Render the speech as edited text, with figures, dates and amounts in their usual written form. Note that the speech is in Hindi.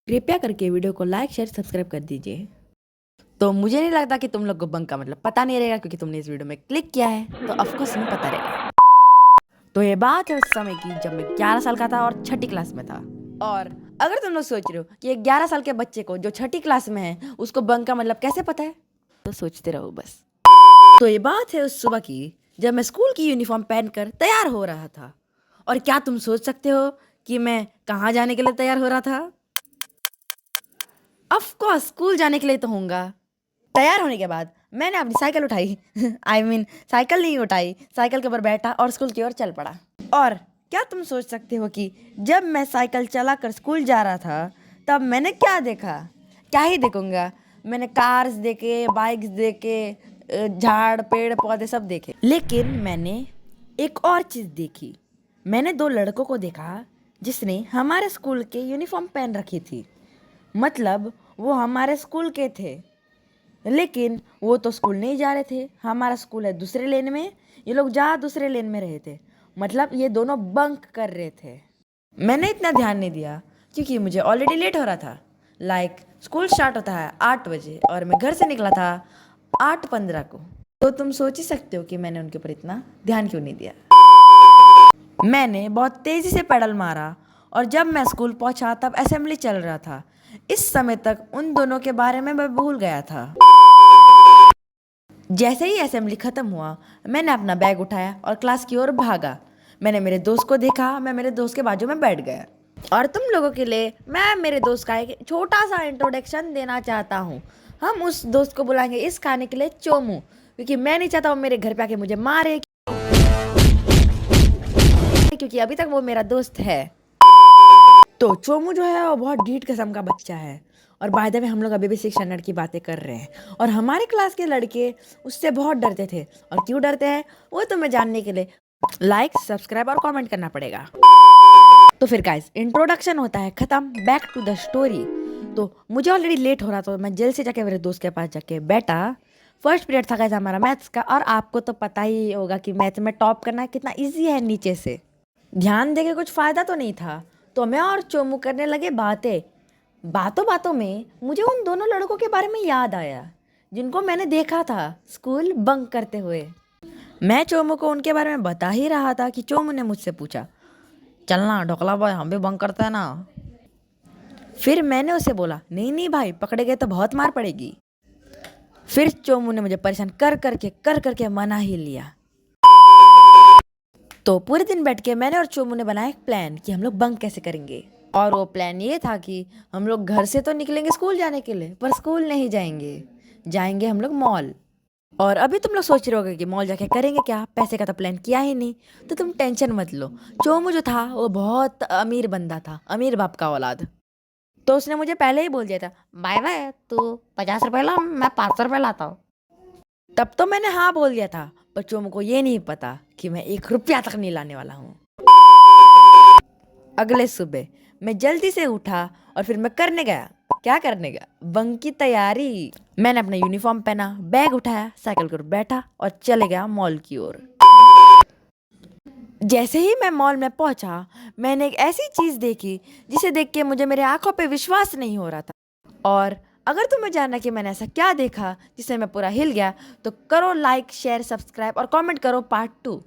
कृपया करके वीडियो को लाइक शेयर सब्सक्राइब कर दीजिए। तो मुझे नहीं लगता कि तुम लोग को बंक का मतलब पता नहीं रहेगा, क्योंकि तुमने इस वीडियो में क्लिक किया है तो ऑफकोर्स तुम्हें पता रहेगा। तो ये बात है उस समय की जब मैं 11 साल का था और छठी क्लास में था। और अगर तुम लोग सोच रहे हो कि एक 11 साल के बच्चे को जो छठी क्लास में है उसको बंक का मतलब कैसे पता है, तो सोचते रहो बस। तो ये बात है उस सुबह की जब मैं स्कूल की यूनिफॉर्म पहनकर तैयार हो रहा था। और क्या तुम सोच सकते हो कि मैं कहाँ जाने के लिए तैयार हो रहा था? ऑफ कोर्स स्कूल जाने के लिए तो होऊंगा। तैयार होने के बाद मैंने अपनी साइकिल उठाई साइकिल नहीं उठाई, साइकिल के ऊपर बैठा और स्कूल की ओर चल पड़ा। और क्या तुम सोच सकते हो कि जब मैं साइकिल चलाकर स्कूल जा रहा था तब मैंने क्या देखा? क्या ही देखूंगा, मैंने कार्स देखे, बाइक्स देखे, झाड़ पेड़ पौधे सब देखे, लेकिन मैंने एक और चीज़ देखी। मैंने दो लड़कों को देखा जिसने हमारे स्कूल के यूनिफॉर्म पहन रखी थी। मतलब वो हमारे स्कूल के थे, लेकिन वो तो स्कूल नहीं जा रहे थे। हमारा स्कूल है दूसरे लेन में, ये लोग जा दूसरे लेन में रहे थे। मतलब ये दोनों बंक कर रहे थे। मैंने इतना ध्यान नहीं दिया क्योंकि मुझे ऑलरेडी लेट हो रहा था। स्कूल स्टार्ट होता है 8 बजे और मैं घर से निकला था 8:15 को। तो तुम सोच ही सकते हो कि मैंने उनके ऊपर इतना ध्यान क्यों नहीं दिया। मैंने बहुत तेज़ी से पेडल मारा और जब मैं स्कूल पहुंचा तब असेंबली चल रहा था। इस समय तक उन दोनों के बारे में मैं भूल गया था। जैसे ही असेंबली खत्म हुआ मैंने अपना बैग उठाया और क्लास की ओर भागा। मैंने मेरे दोस्त को देखा, मैं मेरे दोस्त के बाजू में बैठ गया। और तुम लोगों के लिए मैं मेरे दोस्त का एक छोटा सा इंट्रोडक्शन देना चाहता हूँ। हम उस दोस्त को बुलाएंगे इस खाने के लिए चोमू, क्योंकि मैं नहीं चाहता वो मेरे घर पे आके मुझे मारे, क्योंकि अभी तक वो मेरा दोस्त है। तो चोमू जो है वो बहुत ढीठ किस्म का बच्चा है। और बाय द वे हम लोग अभी भी 6 स्टैंडर्ड की बातें कर रहे हैं और हमारे क्लास के लड़के उससे बहुत डरते थे। और क्यों डरते हैं वो तुम्हें जानने के लिए लाइक सब्सक्राइब और कमेंट करना पड़ेगा। तो फिर गाइस इंट्रोडक्शन होता है खत्म, बैक टू द स्टोरी। तो मुझे ऑलरेडी लेट हो रहा था, तो मैं जल्द से जाके मेरे दोस्त के पास जाके बैठा। फर्स्ट पीरियड था गाइस हमारा मैथ्स का, और आपको तो पता ही होगा कि मैथ में टॉप करना कितना ईजी है नीचे से। ध्यान देके कुछ फायदा तो नहीं था, तो मैं और चोमू करने लगे बातें। बातों बातों में मुझे उन दोनों लड़कों के बारे में याद आया जिनको मैंने देखा था स्कूल बंक करते हुए। मैं चोमू को उनके बारे में बता ही रहा था कि चोमू ने मुझसे पूछा, चलना ढोकला बॉय हम भी बंक करते हैं ना। फिर मैंने उसे बोला, नहीं नहीं भाई, पकड़े गए तो बहुत मार पड़ेगी। फिर चोमू ने मुझे परेशान कर करके मना ही लिया। तो पूरे दिन बैठ के मैंने और चोमू ने बनाया एक प्लान कि हम लोग बंक कैसे करेंगे। और वो प्लान ये था कि हम लोग घर से तो निकलेंगे स्कूल जाने के लिए, पर स्कूल नहीं जाएंगे, जाएंगे हम लोग मॉल। और अभी तुम लोग सोच रहे होगे कि मॉल जाके करेंगे क्या, पैसे का तो प्लान किया ही नहीं। तो तुम टेंशन मत लो, चोमू जो था वो बहुत अमीर बंदा था, अमीर बाप का औलाद। तो उसने मुझे पहले ही बोल दिया था, बाय बाय तू 50 रुपये ला, मैं 500 रुपये लाता हूँ। तब तो मैंने हाँ बोल दिया था, पर चोमू को ये नहीं पता कि मैं 1 रुपया तक नहीं लाने वाला हूँ। अगले सुबह मैं जल्दी से उठा और फिर मैं करने गया। क्या करने गया? बंक की तैयारी। मैंने अपना यूनिफॉर्म पहना, बैग उठाया, साइकिल पर बैठा और चले गया मॉल की ओर। जैसे ही मैं मॉल में पहुंचा मैंने एक ऐसी चीज देखी जिसे देख के मुझे मेरे आंखों पे विश्वास नहीं हो रहा था। और अगर तुम्हें जानना कि मैंने ऐसा क्या देखा जिससे मैं पूरा हिल गया, तो करो लाइक शेयर सब्सक्राइब और कमेंट करो पार्ट 2।